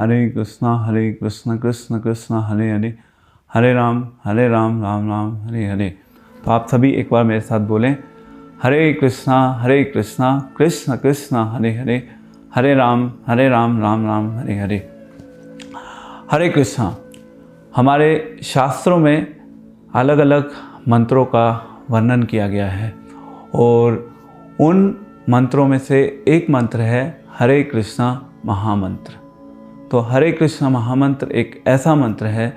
हरे कृष्णा कृष्ण कृष्ण हरे हरे, हरे राम राम राम हरे हरे। तो आप सभी एक बार मेरे साथ बोलें, हरे कृष्णा कृष्ण कृष्ण हरे हरे, हरे राम राम राम हरे हरे। हरे कृष्णा। हमारे शास्त्रों में अलग अलग मंत्रों का वर्णन किया गया है और उन मंत्रों में से एक मंत्र है हरे कृष्णा महामंत्र। तो हरे कृष्णा महामंत्र एक ऐसा मंत्र है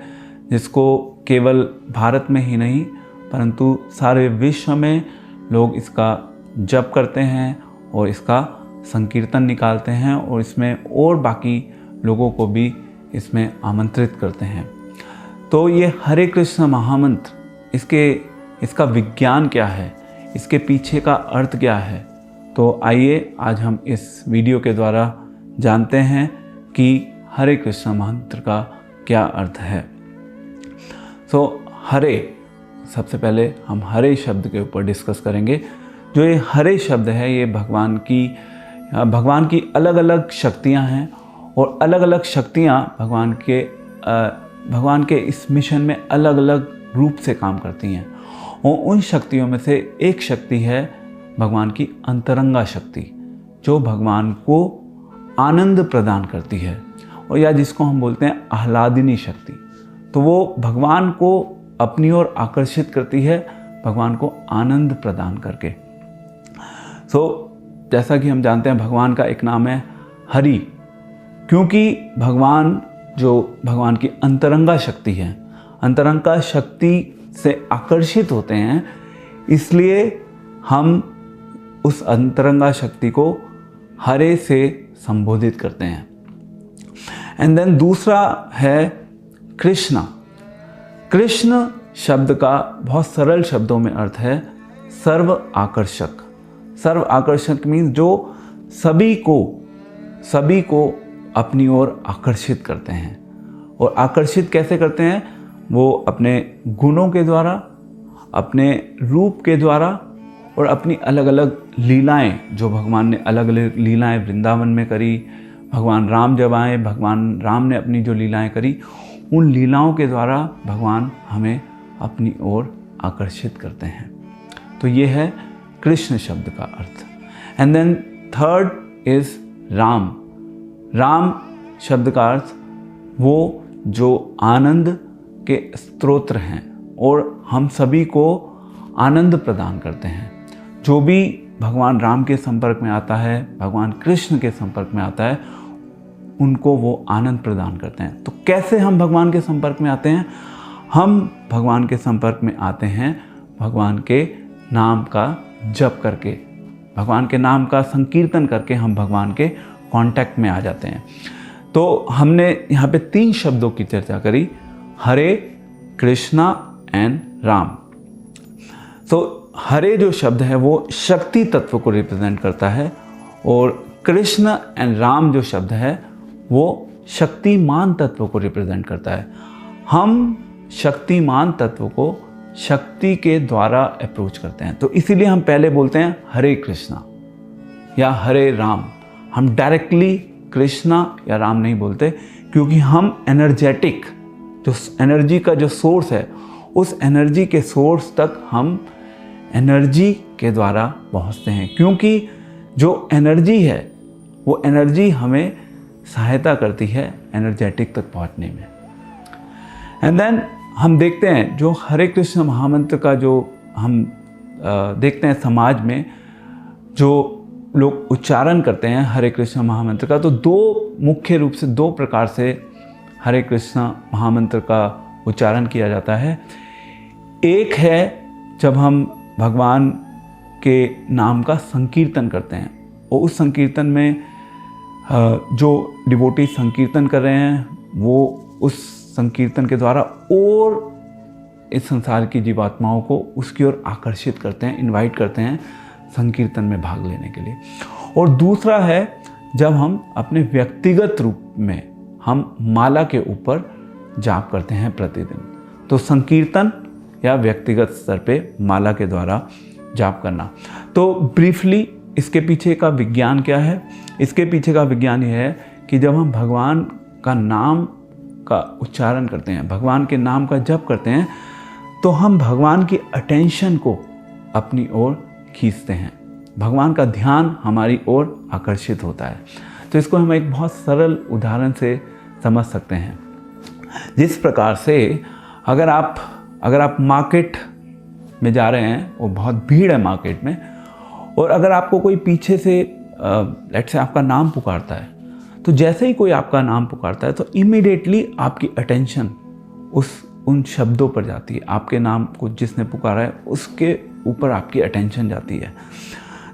जिसको केवल भारत में ही नहीं परंतु सारे विश्व में लोग इसका जप करते हैं और इसका संकीर्तन निकालते हैं और इसमें और बाकी लोगों को भी इसमें आमंत्रित करते हैं। तो ये हरे कृष्ण महामंत्र इसका विज्ञान क्या है, इसके पीछे का अर्थ क्या है, तो आइए आज हम इस वीडियो के द्वारा जानते हैं कि हरे कृष्ण मंत्र का क्या अर्थ है। तो हरे, सबसे पहले हम हरे शब्द के ऊपर डिस्कस करेंगे। जो ये हरे शब्द है ये भगवान की अलग अलग शक्तियाँ हैं और अलग अलग शक्तियाँ भगवान के इस मिशन में अलग अलग रूप से काम करती हैं और उन शक्तियों में से एक शक्ति है भगवान की अंतरंगा शक्ति, जो भगवान को आनंद प्रदान करती है और या जिसको हम बोलते हैं आह्लादिनी शक्ति। तो वो भगवान को अपनी ओर आकर्षित करती है, भगवान को आनंद प्रदान करके। जैसा कि हम जानते हैं भगवान का एक नाम है हरि, क्योंकि भगवान की अंतरंगा शक्ति है, अंतरंगा शक्ति से आकर्षित होते हैं, इसलिए हम उस अंतरंगा शक्ति को हरे से संबोधित करते हैं। एंड देन दूसरा है कृष्णा। कृष्ण शब्द का बहुत सरल शब्दों में अर्थ है सर्व आकर्षक। सर्व आकर्षक मीन्स जो सभी को अपनी ओर आकर्षित करते हैं। और आकर्षित कैसे करते हैं? वो अपने गुणों के द्वारा, अपने रूप के द्वारा और अपनी अलग अलग लीलाएं, जो भगवान ने अलग अलग लीलाएं वृंदावन में करी, भगवान राम जब आए, भगवान राम ने अपनी जो लीलाएं करी, उन लीलाओं के द्वारा भगवान हमें अपनी ओर आकर्षित करते हैं। तो ये है कृष्ण शब्द का अर्थ। And then third is Ram. Ram शब्द का अर्थ वो जो आनंद के स्तोत्र हैं और हम सभी को आनंद प्रदान करते हैं। जो भी भगवान राम के संपर्क में आता है, भगवान कृष्ण के संपर्क में आता है, उनको वो आनंद प्रदान करते हैं। तो कैसे हम भगवान के संपर्क में आते हैं? हम भगवान के संपर्क में आते हैं भगवान के नाम का जप करके, भगवान के नाम का संकीर्तन करके हम भगवान के कांटेक्ट में आ जाते हैं। तो हमने यहाँ पे 3 शब्दों की चर्चा करी, हरे, कृष्णा एंड राम। हरे जो शब्द है वो शक्ति तत्व को रिप्रेजेंट करता है और कृष्ण एंड राम जो शब्द है वो शक्तिमान तत्व को रिप्रेजेंट करता है। हम शक्तिमान तत्व को शक्ति के द्वारा अप्रोच करते हैं। तो इसीलिए हम पहले बोलते हैं हरे कृष्णा या हरे राम। हम डायरेक्टली कृष्णा या राम नहीं बोलते, क्योंकि हम एनर्जेटिक, जो एनर्जी का जो सोर्स है, उस एनर्जी के सोर्स तक हम एनर्जी के द्वारा पहुंचते हैं, क्योंकि जो एनर्जी है वो एनर्जी हमें सहायता करती है एनर्जेटिक तक पहुंचने में। एंड देन हम देखते हैं जो हरे कृष्ण महामंत्र का जो हम देखते हैं समाज में जो लोग उच्चारण करते हैं हरे कृष्ण महामंत्र का, तो मुख्य रूप से 2 प्रकार से हरे कृष्ण महामंत्र का उच्चारण किया जाता है। एक है जब हम भगवान के नाम का संकीर्तन करते हैं और उस संकीर्तन में जो डिवोटी संकीर्तन कर रहे हैं वो उस संकीर्तन के द्वारा और इस संसार की जीवात्माओं को उसकी ओर आकर्षित करते हैं, इनवाइट करते हैं संकीर्तन में भाग लेने के लिए। और दूसरा है जब हम अपने व्यक्तिगत रूप में हम माला के ऊपर जाप करते हैं प्रतिदिन। तो संकीर्तन या व्यक्तिगत स्तर पे माला के द्वारा जाप करना। तो ब्रीफली इसके पीछे का विज्ञान क्या है? इसके पीछे का विज्ञान यह है कि जब हम भगवान का नाम का उच्चारण करते हैं, भगवान के नाम का जप करते हैं, तो हम भगवान की अटेंशन को अपनी ओर खींचते हैं, भगवान का ध्यान हमारी ओर आकर्षित होता है। तो इसको हम एक बहुत सरल उदाहरण से समझ सकते हैं। जिस प्रकार से अगर आप मार्केट में जा रहे हैं और बहुत भीड़ है मार्केट में, और अगर आपको कोई पीछे से लेट्स से आपका नाम पुकारता है, तो जैसे ही कोई आपका नाम पुकारता है तो इमीडिएटली आपकी अटेंशन उन शब्दों पर जाती है, आपके नाम को जिसने पुकारा है उसके ऊपर आपकी अटेंशन जाती है।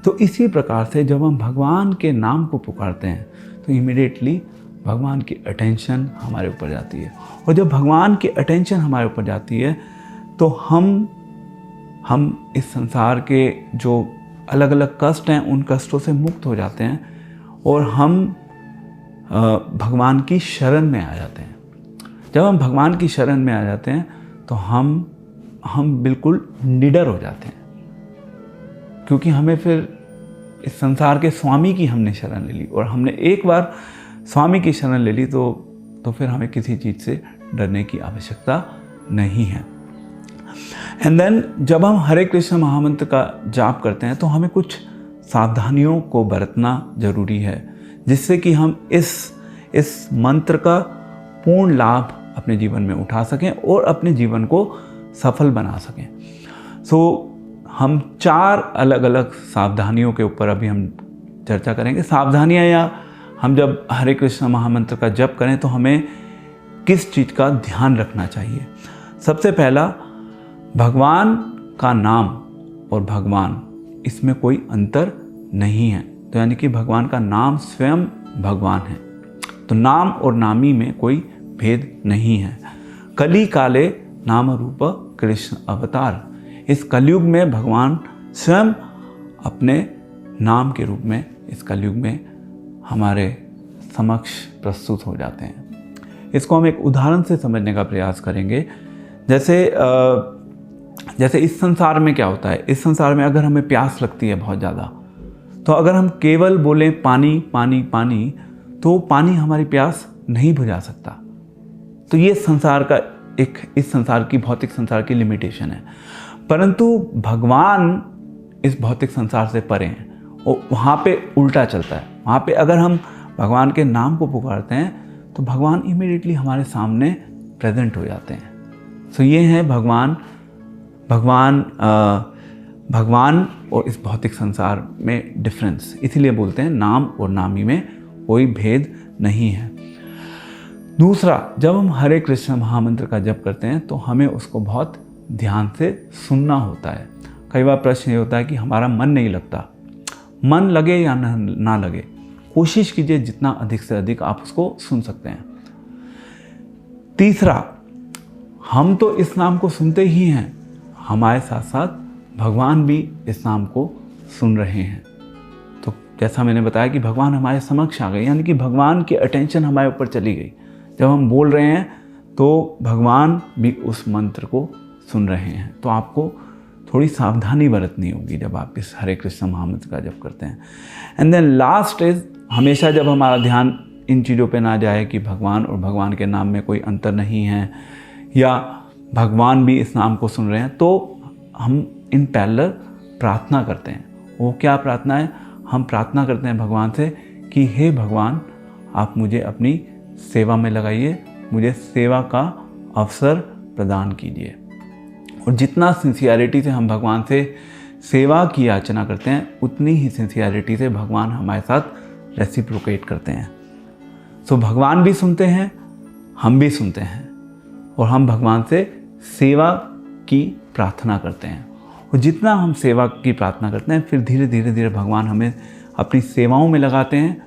तो इसी प्रकार से जब हम भगवान के नाम को पुकारते हैं तो इमीडिएटली भगवान की अटेंशन हमारे ऊपर जाती है, और जब भगवान की अटेंशन हमारे ऊपर जाती है तो हम इस संसार के जो अलग अलग कष्ट हैं उन कष्टों से मुक्त हो जाते हैं, और हम भगवान की शरण में आ जाते हैं। जब हम भगवान की शरण में आ जाते हैं तो हम बिल्कुल निडर हो जाते हैं, क्योंकि हमें फिर इस संसार के स्वामी की हमने शरण ले ली, और हमने एक बार स्वामी की शरण ले ली तो फिर हमें किसी चीज़ से डरने की आवश्यकता नहीं है। एंड देन जब हम हरे कृष्ण महामंत्र का जाप करते हैं तो हमें कुछ सावधानियों को बरतना जरूरी है, जिससे कि हम इस मंत्र का पूर्ण लाभ अपने जीवन में उठा सकें और अपने जीवन को सफल बना सकें। हम 4 अलग अलग सावधानियों के ऊपर अभी हम चर्चा करेंगे। सावधानियां, या हम जब हरे कृष्ण महामंत्र का जप करें तो हमें किस चीज़ का ध्यान रखना चाहिए। सबसे पहला, भगवान का नाम और भगवान, इसमें कोई अंतर नहीं है। तो यानी कि भगवान का नाम स्वयं भगवान है, तो नाम और नामी में कोई भेद नहीं है। कली काले नाम रूप कृष्ण अवतार, इस कलयुग में भगवान स्वयं अपने नाम के रूप में इस कलयुग में हमारे समक्ष प्रस्तुत हो जाते हैं। इसको हम एक उदाहरण से समझने का प्रयास करेंगे। जैसे इस संसार में क्या होता है, इस संसार में अगर हमें प्यास लगती है बहुत ज़्यादा, तो अगर हम केवल बोलें पानी पानी पानी, तो पानी हमारी प्यास नहीं बुझा सकता। तो ये संसार का इस संसार की, भौतिक संसार की लिमिटेशन है। परंतु भगवान इस भौतिक संसार से परे हैं, और वहाँ पे उल्टा चलता है। वहाँ पे अगर हम भगवान के नाम को पुकारते हैं तो भगवान इमीडिएटली हमारे सामने प्रेजेंट हो जाते हैं। सो ये है भगवान और इस भौतिक संसार में डिफरेंस। इसीलिए बोलते हैं नाम और नामी में कोई भेद नहीं है। दूसरा, जब हम हरे कृष्ण महामंत्र का जप करते हैं तो हमें उसको बहुत ध्यान से सुनना होता है। कई बार प्रश्न ये होता है कि हमारा मन नहीं लगता। मन लगे या ना लगे, कोशिश कीजिए जितना अधिक से अधिक आप उसको सुन सकते हैं। तीसरा, हम तो इस नाम को सुनते ही हैं, हमारे साथ साथ भगवान भी इस नाम को सुन रहे हैं। तो जैसा मैंने बताया कि भगवान हमारे समक्ष आ गए, यानी कि भगवान की अटेंशन हमारे ऊपर चली गई। जब हम बोल रहे हैं तो भगवान भी उस मंत्र को सुन रहे हैं। तो आपको थोड़ी सावधानी बरतनी होगी जब आप इस हरे कृष्ण महामंत्र का जप करते हैं। एंड देन लास्ट इज, हमेशा जब हमारा ध्यान इन चीज़ों पे ना जाए कि भगवान और भगवान के नाम में कोई अंतर नहीं है, या भगवान भी इस नाम को सुन रहे हैं, तो हम इन पैरेलल प्रार्थना करते हैं। वो क्या प्रार्थना है? हम प्रार्थना करते हैं भगवान से कि हे भगवान, आप मुझे अपनी सेवा में लगाइए, मुझे सेवा का अवसर प्रदान कीजिए। और जितना सिंसियरिटी से हम भगवान से सेवा की याचना करते हैं, उतनी ही सिंसियरिटी से भगवान हमारे साथ रेसिप्रोकेट करते हैं। सो भगवान भी सुनते हैं, हम भी सुनते हैं, और हम भगवान से सेवा की प्रार्थना करते हैं। और जितना हम सेवा की प्रार्थना करते हैं, फिर धीरे धीरे भगवान हमें अपनी सेवाओं में लगाते हैं।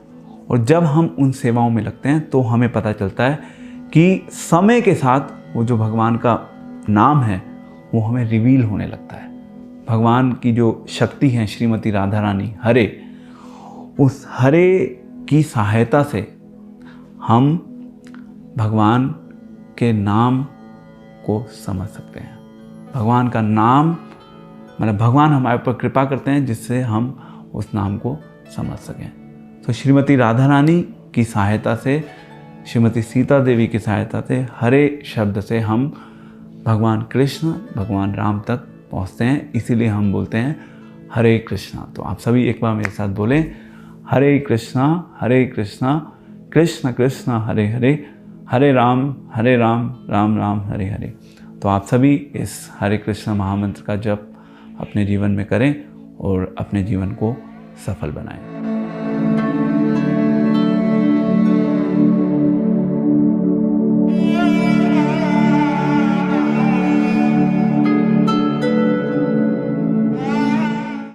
और जब हम उन सेवाओं में लगते हैं तो हमें पता चलता है कि समय के साथ वो जो भगवान का नाम है वो हमें रिवील होने लगता है। भगवान की जो शक्ति है, श्रीमती राधा रानी हरे, उस हरे की सहायता से हम भगवान के नाम को समझ सकते हैं। भगवान का नाम मतलब भगवान हमारे ऊपर कृपा करते हैं जिससे हम उस नाम को समझ सकें। तो श्रीमती राधा रानी की सहायता से श्रीमती सीता देवी की सहायता से हरे शब्द से हम भगवान कृष्ण, भगवान राम तक पहुँचते हैं। इसीलिए हम बोलते हैं हरे कृष्णा। तो आप सभी एक बार मेरे साथ बोलें, हरे कृष्णा कृष्ण कृष्ण हरे हरे, हरे राम राम राम हरे हरे। तो आप सभी इस हरे कृष्ण महामंत्र का जप अपने जीवन में करें और अपने जीवन को सफल बनाएं।